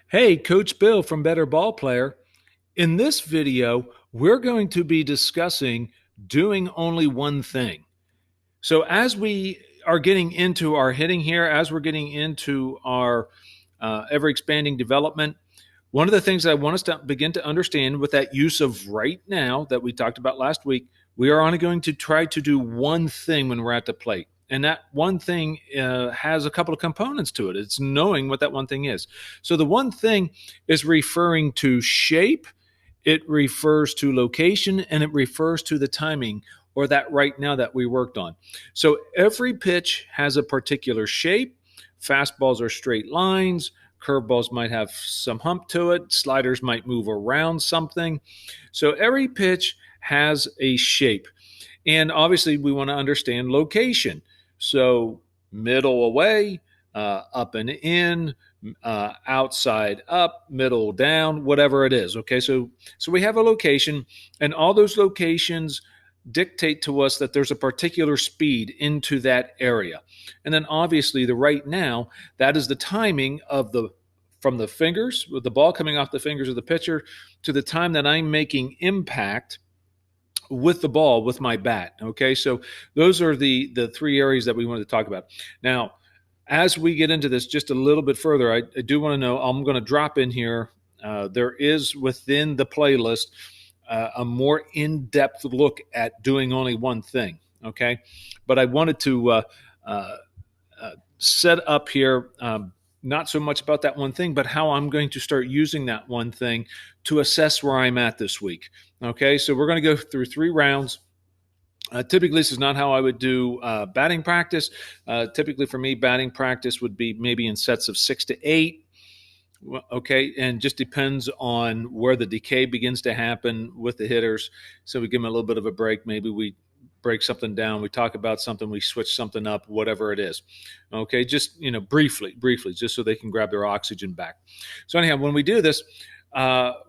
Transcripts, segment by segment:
Hey, Coach Bill from Better Ball Player. In this video, we're going to be discussing doing only one thing. So, as we are getting into our hitting here, as we're getting into our ever expanding development, one of the things I want us to begin to understand with that use of right now that we talked about last week, we are only going to try to do one thing when we're at the plate. And that one thing has a couple of components to it. It's knowing what that one thing is. So the one thing is referring to shape, it refers to location, and it refers to the timing or that right now that we worked on. So every pitch has a particular shape. Fastballs are straight lines. Curveballs might have some hump to it. Sliders might move around something. So every pitch has a shape. And obviously, we want to understand location. So middle away, up and in, outside up, middle down, whatever it is. Okay, so we have a location, and all those locations dictate to us that there's a particular speed into that area. And then obviously the right now, that is the timing of the from the fingers, with the ball coming off the fingers of the pitcher, to the time that I'm making impact with the ball with my bat. Okay, so those are the three areas that we wanted to talk about. Now, as we get into this just a little bit further, I do want to know, I'm going to drop in here. There is within the playlist a more in-depth look at doing only one thing. Okay, but I wanted to set up here. Not so much about that one thing, but how I'm going to start using that one thing to assess where I'm at this week. Okay, so we're going to go through 3 rounds. Typically, this is not how I would do batting practice. Typically, for me, batting practice would be maybe in sets of 6 to 8. Okay, and just depends on where the decay begins to happen with the hitters. So we give them a little bit of a break. Maybe we break something down, we talk about something, we switch something up, whatever it is. Okay, just briefly, just so they can grab their oxygen back. So anyhow, when we do this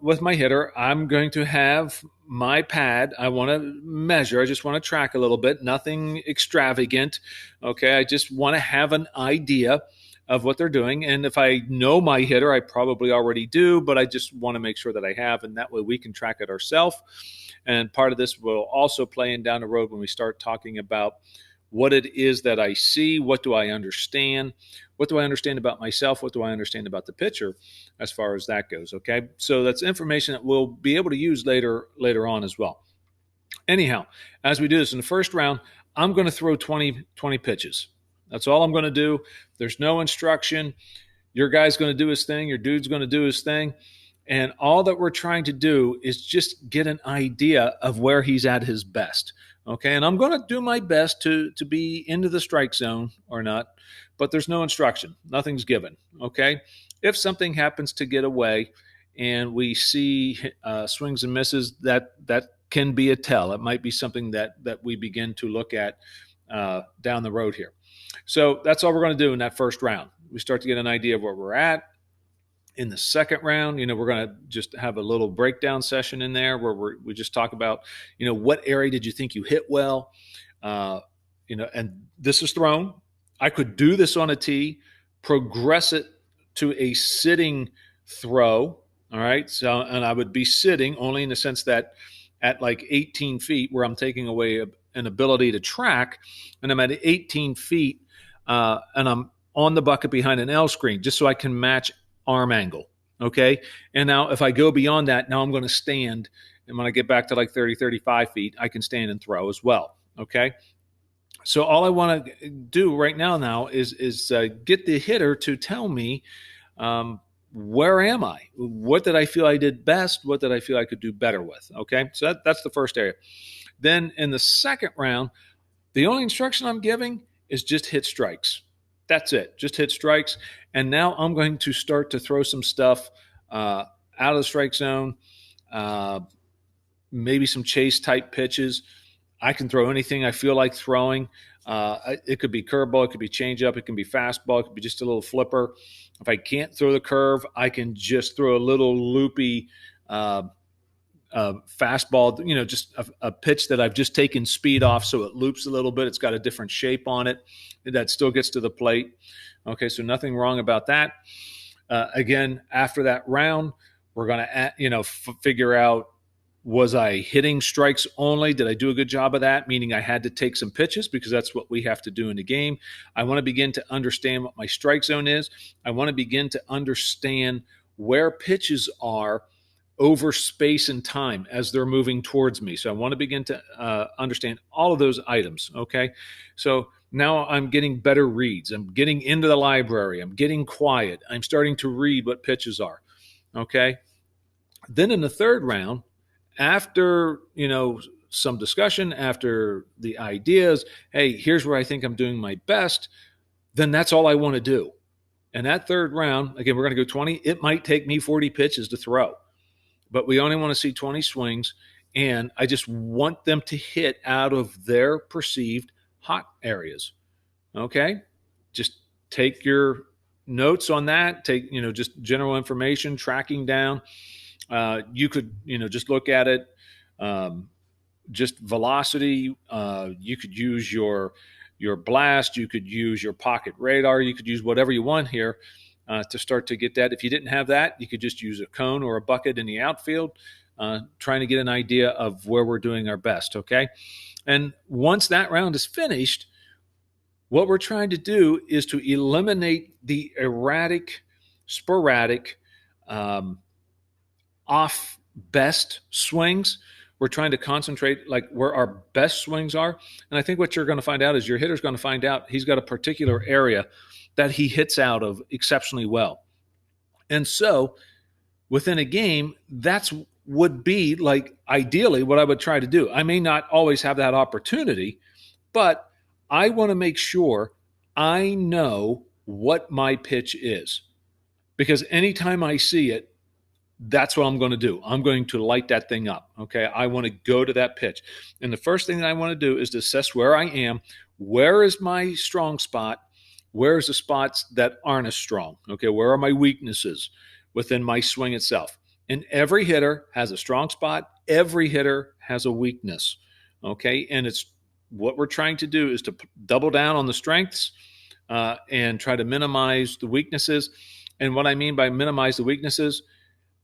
with my hitter, I'm going to have my pad. I want to measure. I just want to track a little bit. Nothing extravagant. Okay, I just want to have an idea of what they're doing. And if I know my hitter, I probably already do, but I just want to make sure that I have, and that way we can track it ourselves. And part of this will also play in down the road when we start talking about what it is that I see, what do I understand, what do I understand about myself, what do I understand about the pitcher as far as that goes, okay? So that's information that we'll be able to use later on as well. Anyhow, as we do this in the first round, I'm going to throw 20 pitches. That's all I'm going to do. There's no instruction. Your guy's going to do his thing. Your dude's going to do his thing. And all that we're trying to do is just get an idea of where he's at his best. Okay, and I'm going to do my best to be into the strike zone or not, but there's no instruction. Nothing's given. Okay, if something happens to get away and we see swings and misses, that can be a tell. It might be something that we begin to look at down the road here. So that's all we're going to do in that first round. We start to get an idea of where we're at. In the second round, we're going to just have a little breakdown session in there where we just talk about, what area did you think you hit well? And this is thrown. I could do this on a tee, progress it to a sitting throw. All right. So, and I would be sitting only in the sense that at like 18 feet where I'm taking away an ability to track, and I'm at 18 feet and I'm on the bucket behind an L screen just so I can match arm angle. Okay. And now if I go beyond that, now I'm going to stand. And when I get back to like 30, 35 feet, I can stand and throw as well. Okay. So all I want to do right now is get the hitter to tell me, where am I? What did I feel I did best? What did I feel I could do better with? Okay. So that's the first area. Then in the second round, the only instruction I'm giving is just hit strikes. That's it. Just hit strikes. And now I'm going to start to throw some stuff out of the strike zone, maybe some chase type pitches. I can throw anything I feel like throwing. It could be curveball, it could be changeup, it can be fastball, it could be just a little flipper. If I can't throw the curve, I can just throw a little loopy fastball, just a pitch that I've just taken speed off so it loops a little bit. It's got a different shape on it that still gets to the plate. Okay, so nothing wrong about that. Again, after that round, we're going to, figure out, was I hitting strikes only? Did I do a good job of that? Meaning I had to take some pitches, because that's what we have to do in the game. I want to begin to understand what my strike zone is. I want to begin to understand where pitches are over space and time as they're moving towards me. So I want to begin to understand all of those items. Okay. So now I'm getting better reads. I'm getting into the library. I'm getting quiet. I'm starting to read what pitches are. Okay. Then in the third round, after, some discussion, after the ideas, hey, here's where I think I'm doing my best, then that's all I want to do. And that third round, again, we're going to go 20. It might take me 40 pitches to throw, but we only want to see 20 swings. And I just want them to hit out of their perceived hot areas. Okay. Just take your notes on that. Take, just general information, tracking down. You could, just look at it, just velocity. You could use your blast. You could use your pocket radar. You could use whatever you want here to start to get that. If you didn't have that, you could just use a cone or a bucket in the outfield, trying to get an idea of where we're doing our best. Okay. And once that round is finished, what we're trying to do is to eliminate the erratic, sporadic, off best swings. We're trying to concentrate like where our best swings are. And I think what you're going to find out is your hitter's going to find out he's got a particular area that he hits out of exceptionally well. And so within a game, that's would be like ideally what I would try to do. I may not always have that opportunity, but I want to make sure I know what my pitch is, because anytime I see it, that's what I'm going to do. I'm going to light that thing up. Okay. I want to go to that pitch. And the first thing that I want to do is to assess where I am. Where is my strong spot? Where's the spots that aren't as strong? Okay. Where are my weaknesses within my swing itself? And every hitter has a strong spot. Every hitter has a weakness. Okay. And it's what we're trying to do is to double down on the strengths and try to minimize the weaknesses. And what I mean by minimize the weaknesses,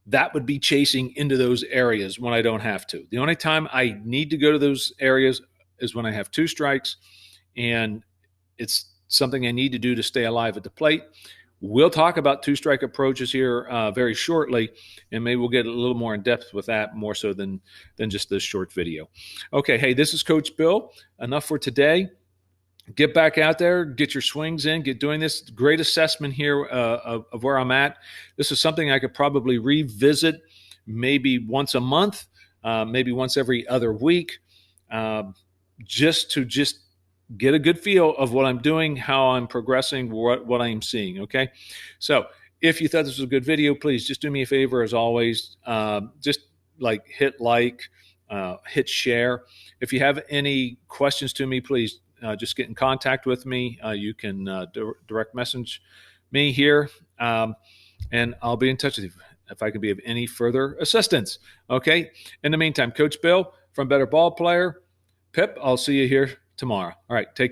that would be chasing into those areas when I don't have to. The only time I need to go to those areas is when I have two strikes, and it's something I need to do to stay alive at the plate. We'll talk about two-strike approaches here very shortly, and maybe we'll get a little more in depth with that, more so than just this short video. Okay, hey, this is Coach Bill. Enough for today. Get back out there, get your swings in, get doing this. Great assessment here of where I'm at. This is something I could probably revisit maybe once a month, maybe once every other week, just to get a good feel of what I'm doing, how I'm progressing, what I am seeing, okay? So if you thought this was a good video, please just do me a favor, as always. Just hit share. If you have any questions to me, please just get in contact with me. You can direct message me here, and I'll be in touch with you if I can be of any further assistance. Okay? In the meantime, Coach Bill from Better Ball Player. Pip, I'll see you here tomorrow. All right, take care.